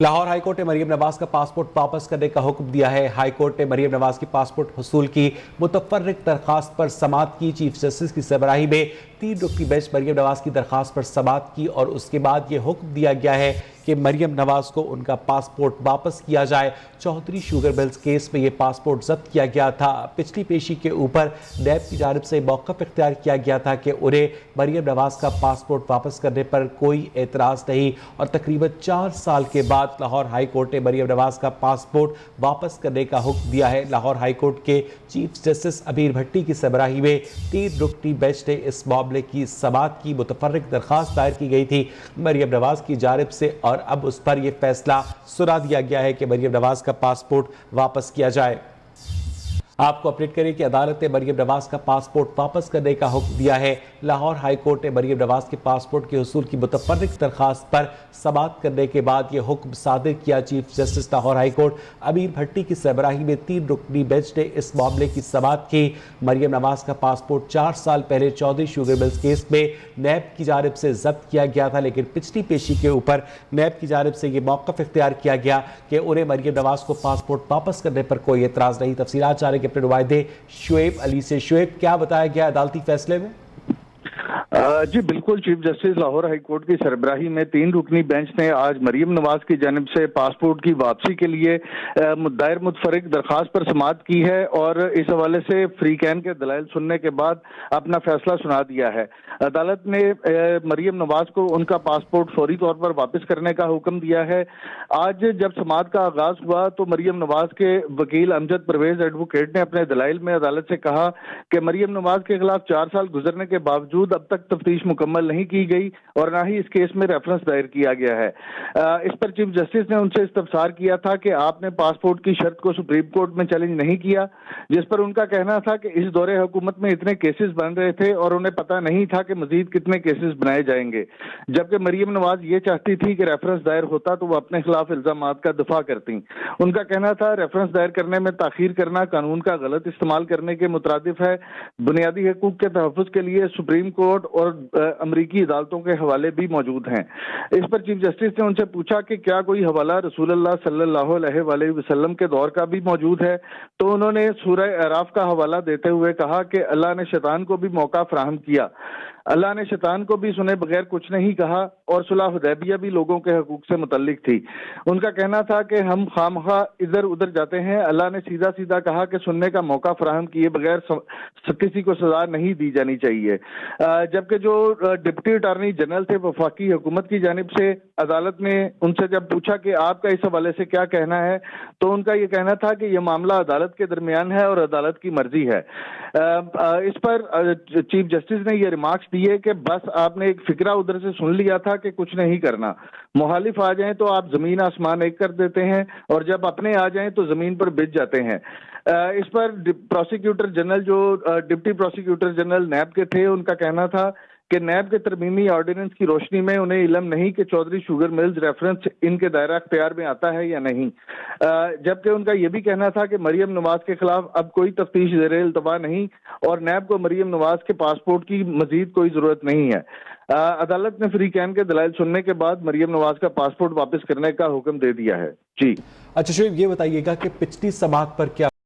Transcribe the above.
Lahore high court نے مریم نواز کا passport واپس کرنے کا حکم دیا ہے۔ ہائی کورٹ نے مریم نواز کی پاسپورٹ حصول کی متفرق درخواست پر سماعت کی۔ چیف جسٹس کی سربراہی میں 3 رکنی بینچ مریم نواز کی درخواست پر سماعت کی اور اس کے بعد یہ حکم دیا گیا ہے کہ مریم نواز کو ان کا پاسپورٹ واپس کیا جائے۔ چودھری شوگر ملز کیس میں یہ پاسپورٹ ضبط کیا گیا تھا۔ پچھلی پیشی کے اوپر نیب کی جانب سے موقف اختیار کیا گیا تھا کہ انہیں مریم نواز کا پاسپورٹ واپس کرنے پر کوئی اعتراض نہیں، اور تقریباً 4 سال کے بعد لاہور ہائی کورٹ نے مریم نواز کا پاسپورٹ واپس کرنے کا حکم دیا ہے۔ لاہور ہائی کورٹ کے چیف جسٹس امیر بھٹی کی سربراہی میں 3 رکنی بینچ نے اس معاملے کی سماعت کی۔ متفرق درخواست دائر کی گئی تھی مریم نواز کی جانب سے، اور اب اس پر یہ فیصلہ سنا دیا گیا ہے کہ مریم نواز کا پاسپورٹ واپس کیا جائے۔ آپ کو اپڈیٹ کریں کہ عدالت نے مریم نواز کا پاسپورٹ واپس کرنے کا حکم دیا ہے۔ لاہور ہائی کورٹ نے مریم نواز کے پاسپورٹ کے حصول کی متفرق درخواست پر سماعت کرنے کے بعد یہ حکم صادر کیا۔ Chief justice Lahore high court Amir Bhatti کی سربراہی میں 3 رکنی بینچ نے اس معاملے کی سماعت کی۔ مریم نواز کا پاسپورٹ 4 سال پہلے چودھری شوگر ملز کیس میں نیب کی جانب سے ضبط کیا گیا تھا، لیکن پچھلی پیشی کے اوپر نیب کی جانب سے یہ موقف اختیار کیا گیا کہ انہیں مریم نواز کو پاسپورٹ واپس کرنے پر کوئی اعتراض نہیں۔ تفصیلات جانیں کہ اپنے نمائندے شعیب علی سے۔ شعیب، کیا بتایا گیا عدالتی فیصلے میں؟ جی بالکل، chief justice Lahore high court کی سربراہی میں 3 رکنی بینچ نے آج مریم نواز کی جانب سے پاسپورٹ کی واپسی کے لیے دائر متفرق درخواست پر سماعت کی ہے، اور اس حوالے سے فریقین کے دلائل سننے کے بعد اپنا فیصلہ سنا دیا ہے۔ عدالت نے مریم نواز کو ان کا پاسپورٹ فوری طور پر واپس کرنے کا حکم دیا ہے۔ آج جب سماعت کا آغاز ہوا تو مریم نواز کے وکیل امجد پرویز ایڈوکیٹ نے اپنے دلائل میں عدالت سے کہا کہ مریم نواز کے خلاف 4 سال گزرنے کے باوجود اب تک تفتیش مکمل نہیں کی گئی، اور نہ ہی اس کیس میں ریفرنس دائر کیا گیا ہے۔ اس پر چیف جسٹس نے ان سے استفسار کیا تھا کہ آپ نے پاسپورٹ کی شرط کو سپریم کورٹ میں چیلنج نہیں کیا، جس پر ان کا کہنا تھا کہ اس دور حکومت میں اتنے کیسز بن رہے تھے اور انہیں پتہ نہیں تھا کہ مزید کتنے کیسز بنائے جائیں گے، جبکہ مریم نواز یہ چاہتی تھی کہ ریفرنس دائر ہوتا تو وہ اپنے خلاف الزامات کا دفاع کرتی۔ ان کا کہنا تھا ریفرنس دائر کرنے میں تاخیر کرنا قانون کا غلط استعمال کرنے کے مترادف ہے۔ بنیادی حقوق کے تحفظ کے لیے سپریم کورٹ اور امریکی عدالتوں کے حوالے بھی موجود ہیں۔ اس پر چیف جسٹس نے ان سے پوچھا کہ کیا کوئی حوالہ رسول اللہ صلی اللہ علیہ وآلہ وسلم کے دور کا بھی موجود ہے، تو انہوں نے سورہ اعراف کا حوالہ دیتے ہوئے کہا کہ اللہ نے شیطان کو بھی موقع فراہم کیا، اللہ نے شیطان کو بھی سنے بغیر کچھ نہیں کہا، اور صلح حدیبیہ بھی لوگوں کے حقوق سے متعلق تھی۔ ان کا کہنا تھا کہ ہم خواہ ادھر ادھر جاتے ہیں، اللہ نے سیدھا سیدھا کہا کہ سننے کا موقع فراہم کیے بغیر کسی کو سزا نہیں دی جانی چاہیے۔ جبکہ جو ڈپٹی اٹارنی جنرل تھے وفاقی حکومت کی جانب سے، عدالت نے ان سے جب پوچھا کہ آپ کا اس حوالے سے کیا کہنا ہے، تو ان کا یہ کہنا تھا کہ یہ معاملہ عدالت کے درمیان ہے اور عدالت کی مرضی ہے۔ اس پر چیف جسٹس نے یہ ریمارکس دیے کہ بس آپ نے ایک فکرہ ادھر سے سن لیا تھا کہ کچھ نہیں کرنا، مخالف آ جائیں تو آپ زمین آسمان ایک کر دیتے ہیں، اور جب اپنے آ جائیں تو زمین پر بچ جاتے ہیں۔ اس پر پروسیکیوٹر جنرل جو ڈپٹی پروسیکیوٹر جنرل نیب کے تھے، ان کا کہنا تھا کہ نیب کے ترمیمی آرڈیننس کی روشنی میں انہیں علم نہیں کہ چودھری شوگر ملز ریفرنس ان کے دائرہ اختیار میں آتا ہے یا نہیں، جبکہ ان کا یہ بھی کہنا تھا کہ مریم نواز کے خلاف اب کوئی تفتیش زیر التوا نہیں، اور نیب کو مریم نواز کے پاسپورٹ کی مزید کوئی ضرورت نہیں ہے۔ عدالت نے فریقین کے دلائل سننے کے بعد مریم نواز کا پاسپورٹ واپس کرنے کا حکم دے دیا ہے۔ جی اچھا شعیب، یہ بتائیے گا کہ پچھلی سماعت پر کیا